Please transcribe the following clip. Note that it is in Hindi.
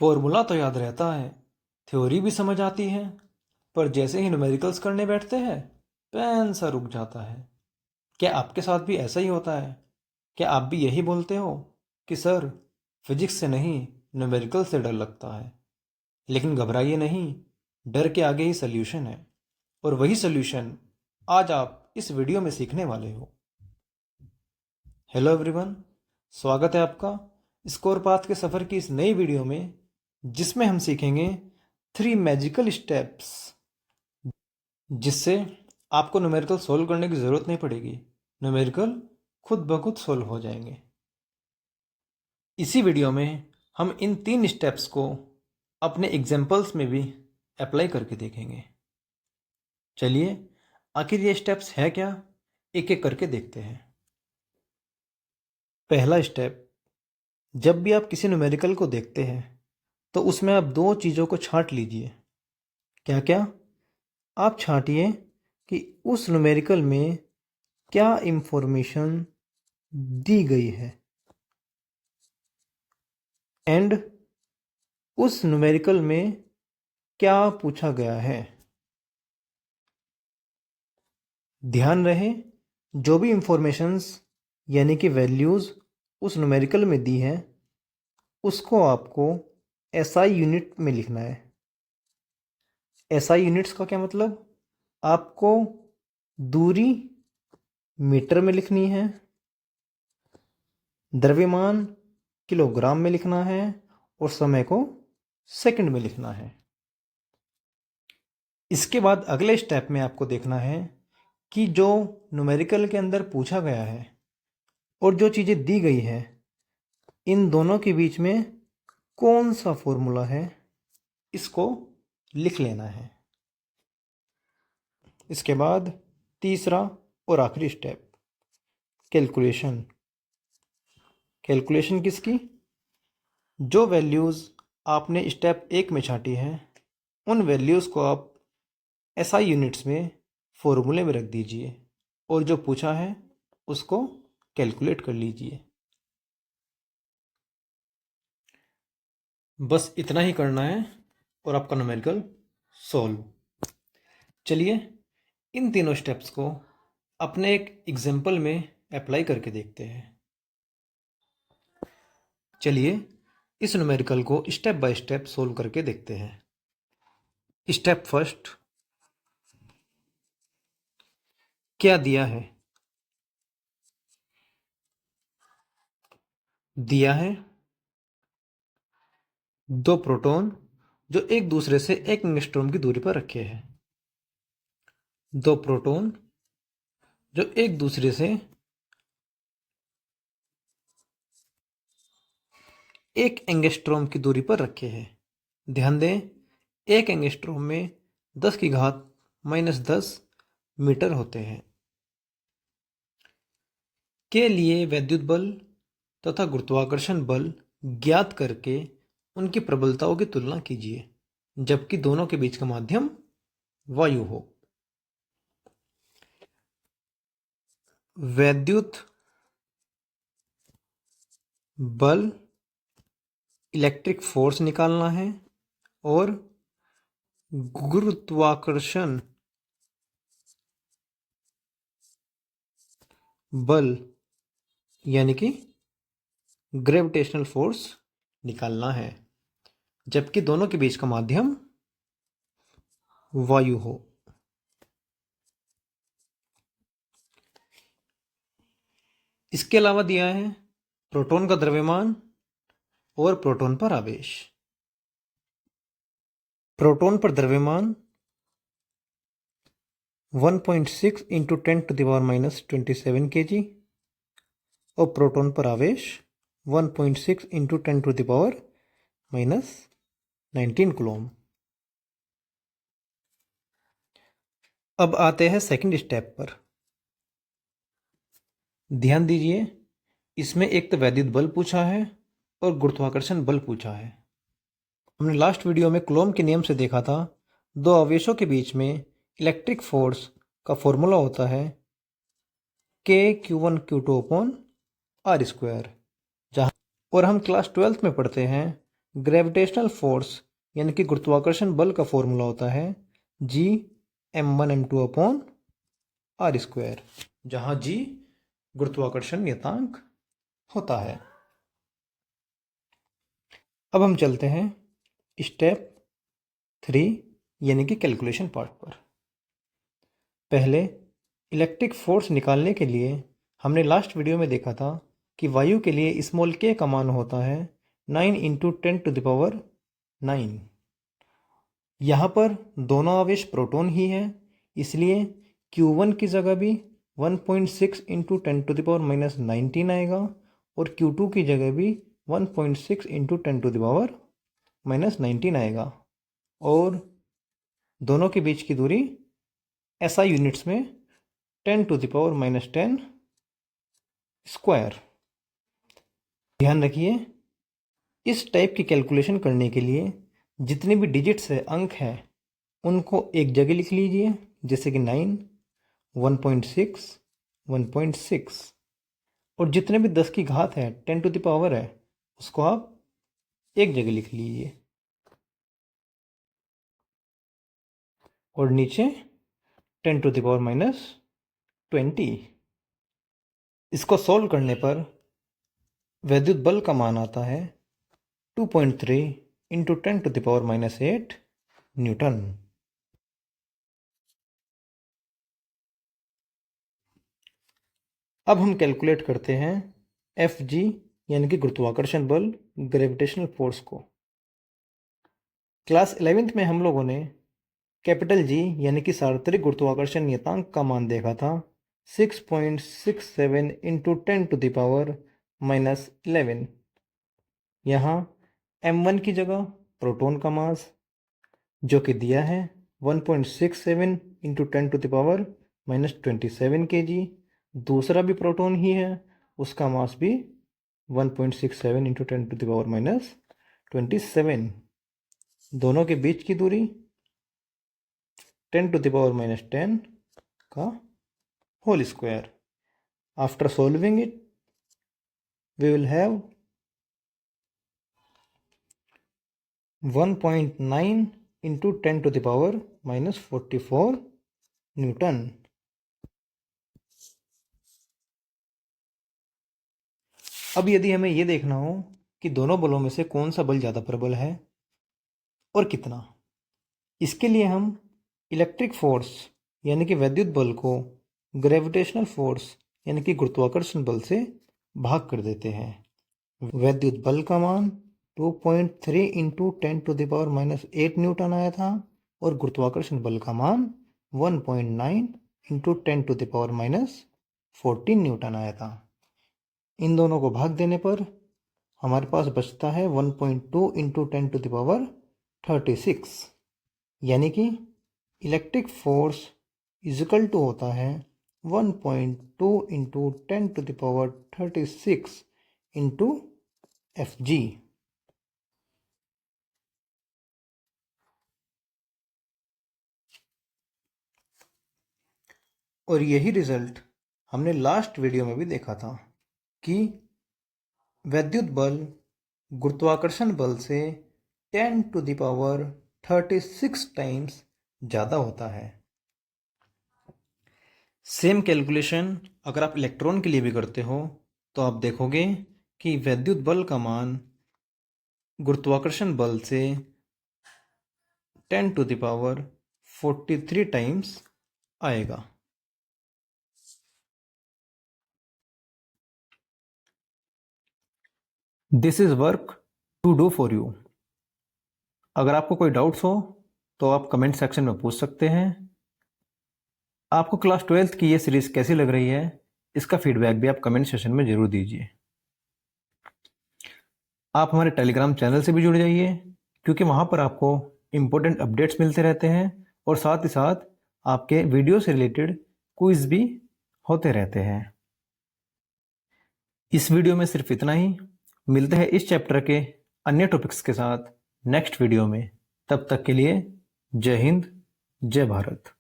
फॉर्मूला तो याद रहता है, थ्योरी भी समझ आती है, पर जैसे ही न्यूमेरिकल्स करने बैठते हैं पेन सा रुक जाता है। क्या आपके साथ भी ऐसा ही होता है? क्या आप भी यही बोलते हो कि सर, फिजिक्स से नहीं न्यूमेरिकल से डर लगता है? लेकिन घबराइए नहीं, डर के आगे ही सल्यूशन है, और वही सल्यूशन आज आप इस वीडियो में सीखने वाले हो। हेलो एवरीवन, स्वागत है आपका स्कोर पाथ के सफ़र की इस नई वीडियो में, जिसमें हम सीखेंगे 3 मैजिकल स्टेप्स, जिससे आपको न्यूमेरिकल सोल्व करने की ज़रूरत नहीं पड़ेगी। न्यूमेरिकल खुद ब खुद सोल्व हो जाएंगे। इसी वीडियो में हम इन 3 स्टेप्स को अपने एग्जाम्पल्स में भी अप्लाई करके देखेंगे। चलिए, आखिर ये स्टेप्स है क्या, एक एक करके देखते हैं। पहला स्टेप, जब भी आप किसी न्यूमेरिकल को देखते हैं तो उसमें आप 2 चीज़ों को छांट लीजिए। क्या क्या? आप छांटिए कि उस न्यूमेरिकल में क्या इंफॉर्मेशन दी गई है एंड उस न्यूमेरिकल में क्या पूछा गया है। ध्यान रहे, जो भी इंफॉर्मेशंस यानी कि वैल्यूज़ उस न्यूमेरिकल में दी हैं उसको आपको एसआई यूनिट में लिखना है। एसआई यूनिट्स का क्या मतलब? आपको दूरी मीटर में लिखनी है, द्रव्यमान किलोग्राम में लिखना है और समय को सेकंड में लिखना है। इसके बाद अगले स्टेप में आपको देखना है कि जो न्यूमेरिकल के अंदर पूछा गया है और जो चीज़ें दी गई है, इन दोनों के बीच में कौन सा फॉर्मूला है, इसको लिख लेना है। इसके बाद तीसरा और आखिरी स्टेप, कैलकुलेशन। कैलकुलेशन किसकी? जो वैल्यूज़ आपने स्टेप 1 में छांटी हैं उन वैल्यूज़ को आप एसआई यूनिट्स में फॉर्मूले में रख दीजिए और जो पूछा है उसको कैलकुलेट कर लीजिए। बस इतना ही करना है और आपका न्यूमेरिकल सॉल्व। चलिए, इन तीनों स्टेप्स को अपने एक एग्जाम्पल में अप्लाई करके देखते हैं। चलिए, इस न्यूमेरिकल को स्टेप बाय स्टेप सोल्व करके देखते हैं। स्टेप फर्स्ट, क्या दिया है? दिया है 2 प्रोटॉन जो एक दूसरे से 1 एंगस्ट्रॉम की दूरी पर रखे हैं। 2 प्रोटॉन जो एक दूसरे से 1 एंगस्ट्रॉम की दूरी पर रखे हैं। ध्यान दें, 1 एंगस्ट्रॉम में 10 की घात -10 मीटर होते हैं। के लिए वैद्युत बल तथा गुरुत्वाकर्षण बल ज्ञात करके उनकी प्रबलताओं की तुलना कीजिए, जबकि दोनों के बीच का माध्यम वायु हो। वैद्युत बल, इलेक्ट्रिक फोर्स निकालना है और गुरुत्वाकर्षण बल यानी कि ग्रेविटेशनल फोर्स निकालना है, जबकि दोनों के बीच का माध्यम वायु हो। इसके अलावा दिया है प्रोटॉन का द्रव्यमान और प्रोटॉन पर आवेश। प्रोटॉन पर द्रव्यमान 1.6 इंटू 10⁻⁻27 kg और प्रोटॉन पर आवेश 1.6 इंटू 10⁻⁻19 कूलॉम। अब आते हैं सेकंड स्टेप पर। ध्यान दीजिए, इसमें एक तो वैद्युत बल पूछा है और गुरुत्वाकर्षण बल पूछा है। हमने लास्ट वीडियो में कूलॉम के नियम से देखा था, 2 आवेशों के बीच में इलेक्ट्रिक फोर्स का फॉर्मूला होता है K(Q1 Q2) अपॉन R², जहाँ और हम क्लास 12th में पढ़ते हैं ग्रेविटेशनल फोर्स यानी कि गुरुत्वाकर्षण बल का फॉर्मूला होता है G(m1m2)/r², जहां G गुरुत्वाकर्षण नियतांक होता है। अब हम चलते हैं स्टेप 3 यानी कि कैलकुलेशन पार्ट पर। पहले इलेक्ट्रिक फोर्स निकालने के लिए हमने लास्ट वीडियो में देखा था कि वायु के लिए स्मॉल k का मान होता है 9 × 10⁹। यहाँ पर दोनों आवेश प्रोटॉन ही हैं, इसलिए Q1 की जगह भी 1.6 × 10⁻19 आएगा और Q2 की जगह भी 1.6 × 10⁻19 आएगा, और दोनों के बीच की दूरी SI यूनिट्स में 10⁻10⁻² ध्यान रखिए, इस टाइप की कैलकुलेशन करने के लिए जितने भी डिजिट्स है, अंक हैं, उनको एक जगह लिख लीजिए, जैसे कि 9, 1.6, 1.6, और जितने भी 10 की घात है, 10 टू द पावर है, उसको आप एक जगह लिख लीजिए, और नीचे 10 टू द पावर -20। इसको सॉल्व करने पर वैद्युत बल का मान आता है 2.3 × 10 टू द पावर -8 न्यूटन। अब हम कैलकुलेट करते हैं Fg यानी कि गुरुत्वाकर्षण बल, ग्रेविटेशनल फोर्स को। क्लास 11th में हम लोगों ने कैपिटल G यानी कि सार्वत्रिक गुरुत्वाकर्षण नियतांक का मान देखा था 6.67 × 10 टू द पावर -11। यहाँ m1 की जगह प्रोटॉन का मास जो कि दिया है 1.67 × 10 टू द पावर -27 kg, दूसरा भी प्रोटॉन ही है, उसका मास भी 1.67 × 10 टू द पावर -27। दोनों के बीच की दूरी 10 टू द पावर -10 का whole square. After solving it we will have 1.9 × 10 to the power -44 newton. अब यदि हमें यह देखना हो कि दोनों बलों में से कौन सा बल ज़्यादा प्रबल है और कितना, इसके लिए हम इलेक्ट्रिक फोर्स यानी कि वैद्युत बल को ग्रेविटेशनल फोर्स यानी कि गुरुत्वाकर्षण बल से भाग कर देते हैं। वैद्युत बल का मान 2.3 × 10 टू द पावर -8 न्यूटन आया था और गुरुत्वाकर्षण बल का मान 1.9 × 10 टू द पावर -14 न्यूटन आया था। इन दोनों को भाग देने पर हमारे पास बचता है 1.2 × 10 टू द पावर 36, यानी कि इलेक्ट्रिक फोर्स इक्वल टू होता है 1.2 × 10 टू द पावर 36 × Fg। और यही रिजल्ट हमने लास्ट वीडियो में भी देखा था कि वैद्युत बल गुरुत्वाकर्षण बल से 10 टू द पावर 36 टाइम्स ज़्यादा होता है। सेम कैलकुलेशन अगर आप इलेक्ट्रॉन के लिए भी करते हो तो आप देखोगे कि वैद्युत बल का मान गुरुत्वाकर्षण बल से 10 टू द पावर 43 टाइम्स आएगा। This is work to do for you. अगर आपको कोई डाउट्स हो तो आप कमेंट सेक्शन में पूछ सकते हैं। आपको क्लास 12th की ये सीरीज कैसी लग रही है, इसका फीडबैक भी आप कमेंट सेक्शन में जरूर दीजिए। आप हमारे टेलीग्राम चैनल से भी जुड़ जाइए, क्योंकि वहाँ पर आपको इम्पोर्टेंट अपडेट्स मिलते रहते हैं और साथ ही साथ आपके वीडियो से रिलेटेड क्विज भी होते रहते हैं। इस वीडियो में सिर्फ इतना ही। मिलते हैं इस चैप्टर के अन्य टॉपिक्स के साथ नेक्स्ट वीडियो में। तब तक के लिए जय हिंद, जय भारत।